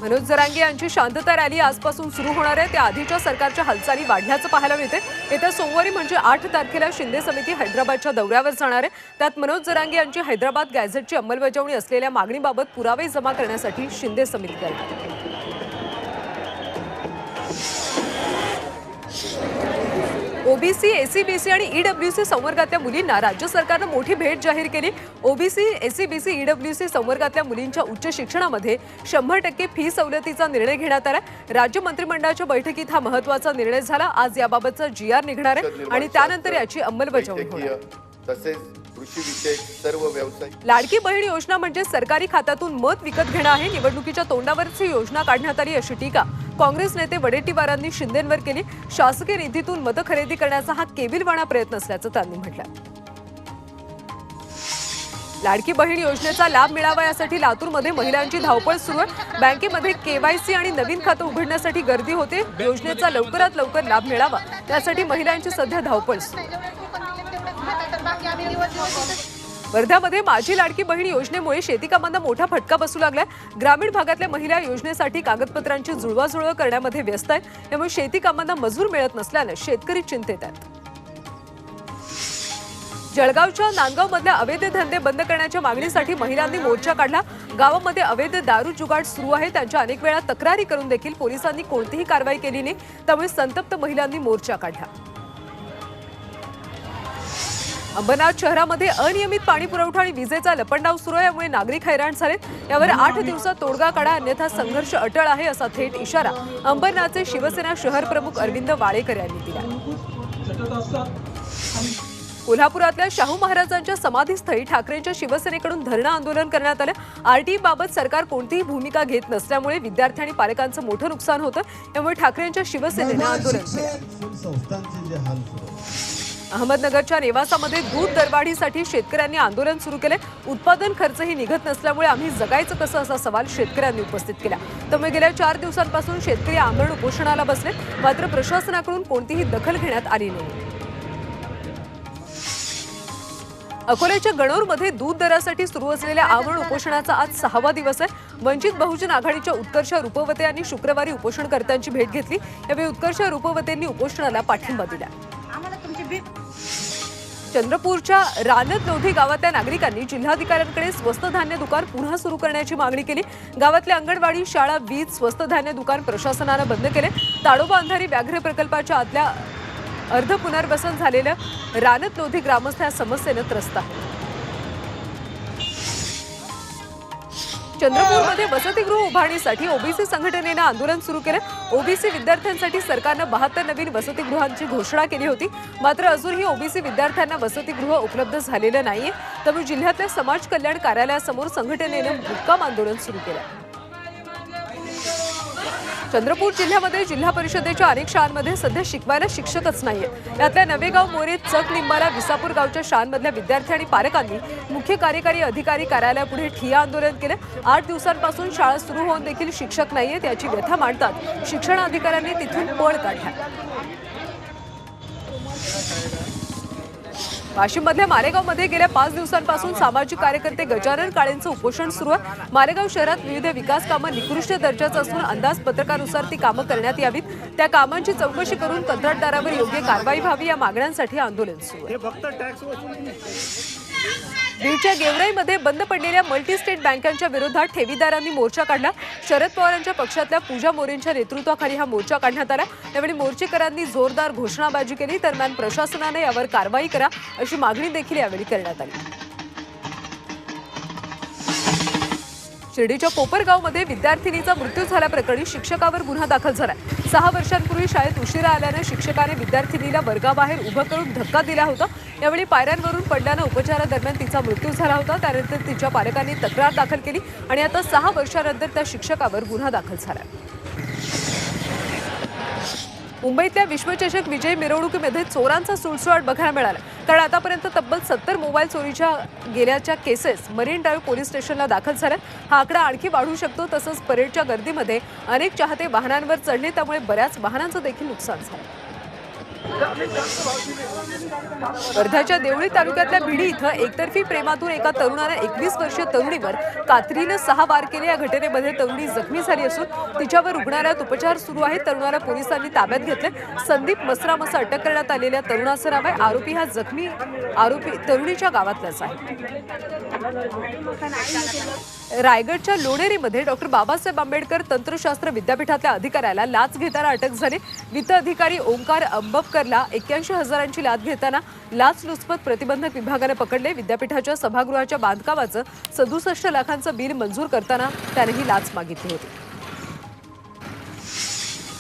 मनोज जरांगे यांची शांतता रॅली आजपासून सुरू होणार आहे। त्या आधीच्या सरकारच्या हालचाली वाढल्याचं पाहायला मिळते। येत्या सोमवारी म्हणजे 8 तारखेला शिंदे समिती हैदराबादच्या दौऱ्यावर जाणार आहे। त्यात मनोज जरांगे यांची हैदराबाद गॅझेटची अंमलबजावणी असलेल्या मागणीबाबत पुरावे जमा करण्यासाठी शिंदे समिती करणार। ओबीसी, एससीबीसी आणि ईडब्ल्यूसी संवर्गातल्या मुलींना राज्य सरकारने मोठी भेट जाहीर केली। ओबीसी, एससीबीसी, ईडब्ल्यूसी संवर्गातल्या मुलींच्या उच्च शिक्षणामध्ये 100% फी सवलतीचा निर्णय घेण्यात आला। राज्य मंत्रिमंडळाच्या बैठकीत हा महत्त्वाचा निर्णय झाला। आज याबाबतचा जीआर निघणार आहे आणि त्यानंतर याची अंमलबजावणी होणार। तसेच कृषी विषयक सर्व व्यवसाय लाडकी बहीण योजना म्हणजे सरकारी खात्यातून मत विकत घेणं आहे। निवडणुकीच्या तोंडावरच ही योजना काढण्यात आली अशी टीका काँग्रेस नेते वडेट्टीवारांनी शिंदेंवर केली। शासकीय निधीतून मत खरेदी करण्याचा हा केविलवाणा प्रयत्न असल्याचं त्यांनी म्हटलं। लाडकी बहीण योजनेचा लाभ मिळावा यासाठी लातूरमध्ये महिलांची धावपळ सुरू आहे। बँकेमध्ये केवायसी आणि नवीन खातं उघडण्यासाठी गर्दी होते। योजनेचा लवकरात लवकर लाभ मिळावा त्यासाठी महिलांची सध्या धावपळ सुरू आहे। वर्ध्यामध्ये माझी लाडकी बहीण योजनेमुळे शेतीकामांना मोठा फटका बसू लागलाय। ग्रामीण भागातल्या महिला योजनेसाठी कागदपत्रांची जुळवाजुळव करण्यामध्ये व्यस्त आहेत। त्यामुळे शेतीकामांना मजूर मिळत नसल्याने शेतकरी चिंतेत आहेत। जळगावच्या नांदगावमधल्या अवैध धंदे बंद करण्याच्या मागणीसाठी महिलांनी मोर्चा काढला। गावामध्ये अवैध दारू जुगाड सुरू आहे। त्यांच्या अनेक वेळा तक्रारी करून देखील पोलिसांनी कोणतीही कारवाई केली नाही। त्यामुळे संतप्त महिलांनी मोर्चा काढला। अंबरनाथ शहरामध्ये अनियमित पाणी पुरवठा आणि विजेचा लपंडाव सुरू आहे। यामुळे नागरिक हैराण झालेत। यावर 8 दिवसात तोडगा काढा अन्यथा संघर्ष अटळ आहे असा थेट इशारा अंबरनाथचे शिवसेना शहर प्रमुख अरविंद वाळेकर यांनी दिला। कोल्हापुरातल्या शाहू महाराजांच्या समाधीस्थळी ठाकरेंच्या शिवसेनेकडून धरणं आंदोलन करण्यात आलं। आरटीई बाबत सरकार कोणतीही भूमिका घेत नसल्यामुळे विद्यार्थी आणि पालकांचं मोठं नुकसान होतं। त्यामुळे ठाकरेंच्या शिवसेनेनं आंदोलन केलं। अहमदनगरच्या नेवासामध्ये दूध दरवाढीसाठी शेतकऱ्यांनी आंदोलन सुरू केले। उत्पादन खर्चही निघत नसल्यामुळे आम्ही जगायचं कसं असा सवाल शेतकऱ्यांनी उपस्थित केला। त्यामुळे गेल्या 4 दिवसांपासून शेतकरी आमरण उपोषणाला बसले। मात्र प्रशासनाकडून कोणतीही दखल घेण्यात आली नाही। अकोल्याच्या गणोरमध्ये दूध दरासाठी सुरू असलेल्या आमरण उपोषणाचा आज 6वा दिवस आहे। वंचित बहुजन आघाडीच्या उत्कर्ष रुपवते यांनी शुक्रवारी उपोषणकर्त्यांची भेट घेतली। यावेळी उत्कर्ष रुपवतेंनी उपोषणाला पाठिंबा दिला। चंद्रपूरच्या रानत लोधी गावातल्या नागरिकांनी जिल्हाधिकाऱ्यांकडे स्वस्त धान्य दुकान पुन्हा सुरू करण्याची मागणी केली। गावातल्या अंगणवाडी, शाळा, वीज, स्वस्त धान्य दुकान प्रशासनानं बंद केले। ताडोबा अंधारी व्याघ्र प्रकल्पाच्या आतल्या अर्ध पुनर्वसन झालेलं रानत लोधी ग्रामस्थ या समस्येनं त्रस्त आहेत। चंद्रपूरमध्ये वसतिगृह उभारणीसाठी ओबीसी संघटनेनं आंदोलन सुरू केलं। ओबीसी विद्यार्थ्यांसाठी सरकारनं 72 नवीन वसतिगृहांची घोषणा केली होती। मात्र अजूनही ओबीसी विद्यार्थ्यांना वसतिगृह उपलब्ध झालेलं नाहीये। त्यामुळे जिल्ह्यातल्या समाज कल्याण कार्यालयासमोर संघटनेनं मुक्काम आंदोलन सुरू केलं। चंद्रपूर जिल्ह्यामध्ये जिल्हा परिषदेच्या अनेक शाळांमध्ये सध्या शिकवायला शिक्षकच नाहीये। यातल्या नवेगाव, मोरे, चक, निंबाला, विसापूर गावच्या शाळांमधल्या विद्यार्थी आणि पालकांनी मुख्य कार्यकारी अधिकारी कार्यालयापुढे ठिय्या आंदोलन केलं। 8 दिवसांपासून शाळा सुरू होऊन देखील शिक्षक नाहीयेत याची व्यथा मांडतात शिक्षण अधिकाऱ्यांनी तिथून पळ काढला। वाशिममधल्या मालेगावमध्ये गेल्या 5 दिवसांपासून सामाजिक कार्यकर्ते गजानन काळेंचं उपोषण सुरू आहे। मालेगाव शहरात विविध विकास कामं निकृष्ट दर्जाचं असून अंदाजपत्रकानुसार ती कामं करण्यात यावीत। त्या कामांची चौकशी करून कंत्राटदारावर योग्य कारवाई व्हावी या मागण्यांसाठी आंदोलन सुरू आहे। बीडच्या गेवराईमध्ये बंद पडलेल्या मल्टी स्टेट बँकांच्या विरोधात ठेवीदारांनी मोर्चा काढला। शरद पवारांच्या पक्षातल्या पूजा मोरेंच्या नेतृत्वाखाली हा मोर्चा काढण्यात आला। त्यावेळी मोर्चेकरांनी जोरदार घोषणाबाजी केली। दरम्यान प्रशासनाने यावर कारवाई करा अशी मागणी देखील यावेळी करण्यात आली। शिर्डीच्या कोपरगावमध्ये विद्यार्थिनीचा मृत्यू झाल्याप्रकरणी शिक्षकावर गुन्हा दाखल झाला। 6 वर्षांपूर्वी शाळेत उशिरा आल्याने शिक्षकाने विद्यार्थिनीला वर्गाबाहेर उभं करून धक्का दिला होता। यावेळी पायऱ्यांवरून पडल्यानं उपचारादरम्यान तिचा मृत्यू झाला होता। त्यानंतर तिच्या पालकांनी तक्रार दाखल केली आणि आता 6 वर्षांनंतर त्या शिक्षकावर गुन्हा दाखल झाला। मुंबईतल्या विश्वचषक विजय मिरवणुकीमध्ये चोरांचा सुळसुळाट बघायला मिळाला। कारण आतापर्यंत तब्बल 70 मोबाईल चोरीच्या गेल्याच्या केसेस मरीन ड्राईव्ह पोलीस स्टेशनला दाखल झाल्या। हा आकडा आणखी वाढू शकतो। तसंच परेडच्या गर्दीमध्ये अनेक चाहते वाहनांवर चढले त्यामुळे बऱ्याच वाहनांचं देखील नुकसान झालं। वर्ध्याच्या देवळी तालुक्यातल्या भिडी इथं एकतर्फी प्रेमातून एका तरुणाने 21 वर्षीय तरुणीवर कात्रीनं 6 वार केले. या घटनेमध्ये तरुणी जखमी झाली असून तिच्यावर रुग्णालयात उपचार सुरू आहेत. तरुणाला पोलिसांनी ताब्यात घेतले. संदीप मसराम असं अटक करण्यात आलेल्या तरुणाचं नाव आहे. आरोपी हा जखमी आरोपी तरुणीच्या गावातलाच आहे. रायगडच्या लोणेरीमध्ये डॉक्टर बाबासाहेब आंबेडकर तंत्रशास्त्र विद्यापीठातल्या अधिकाऱ्याला लाच घेताना अटक झाली. वित्त अधिकारी ओंकार अंबपकरला 81,000ची लाच घेताना लाचलुचपत प्रतिबंधक विभागाने पकडले. विद्यापीठाच्या सभागृहाच्या बांधकामाचं 67 लाखांचं बिल मंजूर करताना त्याने ही लाच मागितली होती.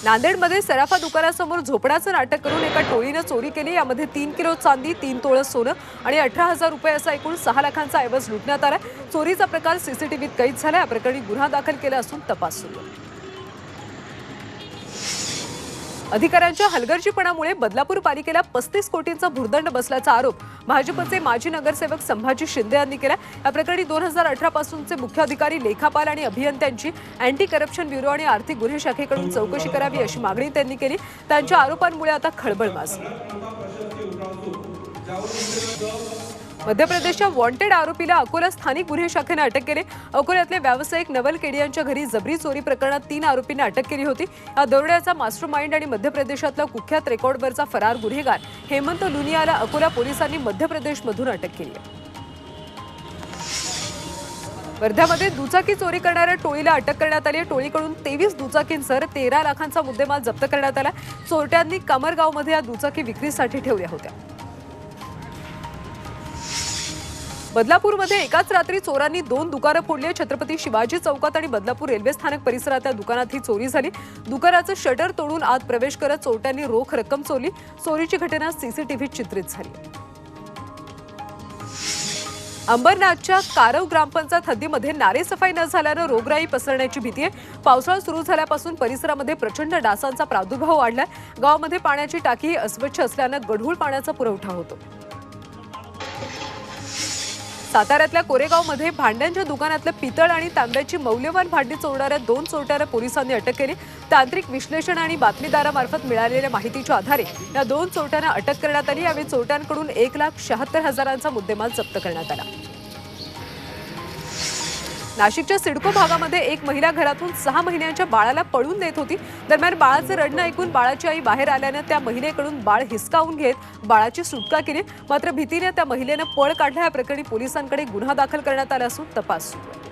नांदेडमध्ये सराफा दुकानासमोर झोपड्याचं नाटक करून एका टोळीनं चोरी केली. यामध्ये 3 किलो चांदी, 3 तोळं सोनं आणि 18,000 रुपये असा एकूण 6 लाखांचा ऐवज लुटण्यात आला. चोरीचा प्रकार सीसीटीव्हीत कैद झाला. या प्रकरणी गुन्हा दाखल केला असून तपास सुरू आहे. अधिकाऱ्यांच्या हलगर्जीपणामुळे बदलापूर पालिकेला 35 कोटींचा भुर्दंड बसल्याचा आरोप भाजपचे माजी नगरसेवक संभाजी शिंदे यांनी केला. या प्रकरणी 2018 पासूनचे मुख्य अधिकारी, लेखापाल आणि अभियंत्यांची अँटी करप्शन ब्युरो आणि आर्थिक गुन्हे शाखेकडून चौकशी करावी अशी मागणी त्यांनी केली. त्यांच्या आरोपांमुळे आता खळबळ माजली. मध्य प्रदेशच्या वॉन्टेड आरोपीला अकोला स्थानिक गुन्हे शाखेने अटक केली. अकोल्यातले व्यावसायिक नवल केडियांच्या घरी जबरी चोरी प्रकरणात 3 आरोपींना अटक केली होती. या दरोड्याचा मास्टरमाइंड आणि मध्य प्रदेशातला कुख्यात रेकॉर्डवरचा फरार गुन्हेगार हेमंत लुनियाला अकोला पोलिसांनी मध्य प्रदेशमधून अटक केली आहे. वर्ध्यामध्ये दुचाकी चोरी करणाऱ्या टोळीला अटक करण्यात आली. टोळीकडून 23 दुचाकींसह 13 लाखांचा मुद्देमाल जप्त करण्यात आला. चोरट्यांनी कमरगावमध्ये या दुचाकी विक्रीसाठी ठेवल्या होत्या. बदलापूरमध्ये एकाच रात्री चोरांनी 2 दुकानं फोडली. छत्रपती शिवाजी चौकात आणि बदलापूर रेल्वे स्थानक परिसरातल्या दुकानात ही चोरी झाली. दुकानाचं शटर तोडून आत प्रवेश करत चोरट्यांनी रोख रक्कम चोरली. चोरीची घटना सीसीटीव्हीत चित्रित झाली. अंबरनाथच्या कारव ग्रामपंचायत हद्दीमध्ये नालेसफाई न झाल्यानं रोगराई पसरण्याची भीती आहे. पावसाळा सुरू झाल्यापासून परिसरामध्ये प्रचंड डासांचा प्रादुर्भाव वाढलाय. गावामध्ये पाण्याची टाकीही अस्वच्छ असल्यानं गढूळ पाण्याचा पुरवठा होतो. साताऱ्यातल्या कोरेगावमध्ये भांड्यांच्या दुकानातल्या पितळ आणि तांब्याची मौल्यवान भांडी चोरणाऱ्या 2 चोरट्यांना पोलिसांनी अटक केली. तांत्रिक विश्लेषण आणि बातमीदारामार्फत मिळालेल्या माहितीच्या आधारे या 2 चोरट्यांना अटक करण्यात आली. यावेळी चोरट्यांकडून 1,76,000चा मुद्देमाल जप्त करण्यात आला. नाशिकच्या सिडको भागामध्ये एक महिला घरातून 6 महिन्यांच्या बाळाला पळून नेत होती. दरम्यान बाळाचं रडणं ऐकून बाळाची आई बाहेर आल्यानं त्या महिलेकडून बाळ हिसकावून घेत बाळाची सुटका केली. मात्र भीतीने त्या महिलेनं पळ काढला. या प्रकरणी पोलिसांकडे गुन्हा दाखल करण्यात आला असून तपास सुरू आहे.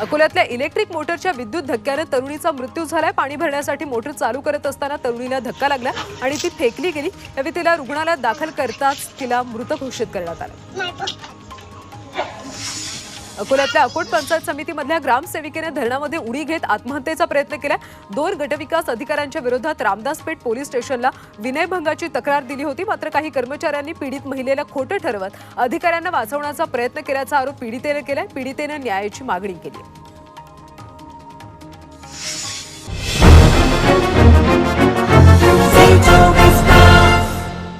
अकोल्यातल्या इलेक्ट्रिक मोटरच्या विद्युत धक्क्यानं तरुणीचा मृत्यू झालाय. पाणी भरण्यासाठी मोटर चालू करत असताना तरुणीला धक्का लागला आणि ती फेकली गेली. यावेळी तिला रुग्णालयात दाखल करताच तिला मृत घोषित करण्यात आलं. अकोल्यातल्या अकोट पंचायत समितीमधल्या ग्रामसेविकेने धरणामध्ये उडी घेत आत्महत्येचा प्रयत्न केला. 2 गटविकास अधिकाऱ्यांच्या विरोधात रामदासपेठ पोलीस स्टेशनला विनयभंगाची तक्रार दिली होती. मात्र काही कर्मचाऱ्यांनी पीडित महिलेला खोटं ठरवत अधिकाऱ्यांना वाचवण्याचा प्रयत्न केल्याचा आरोप पीडितेने केलाय. पीडितेने न्यायाची मागणी केली.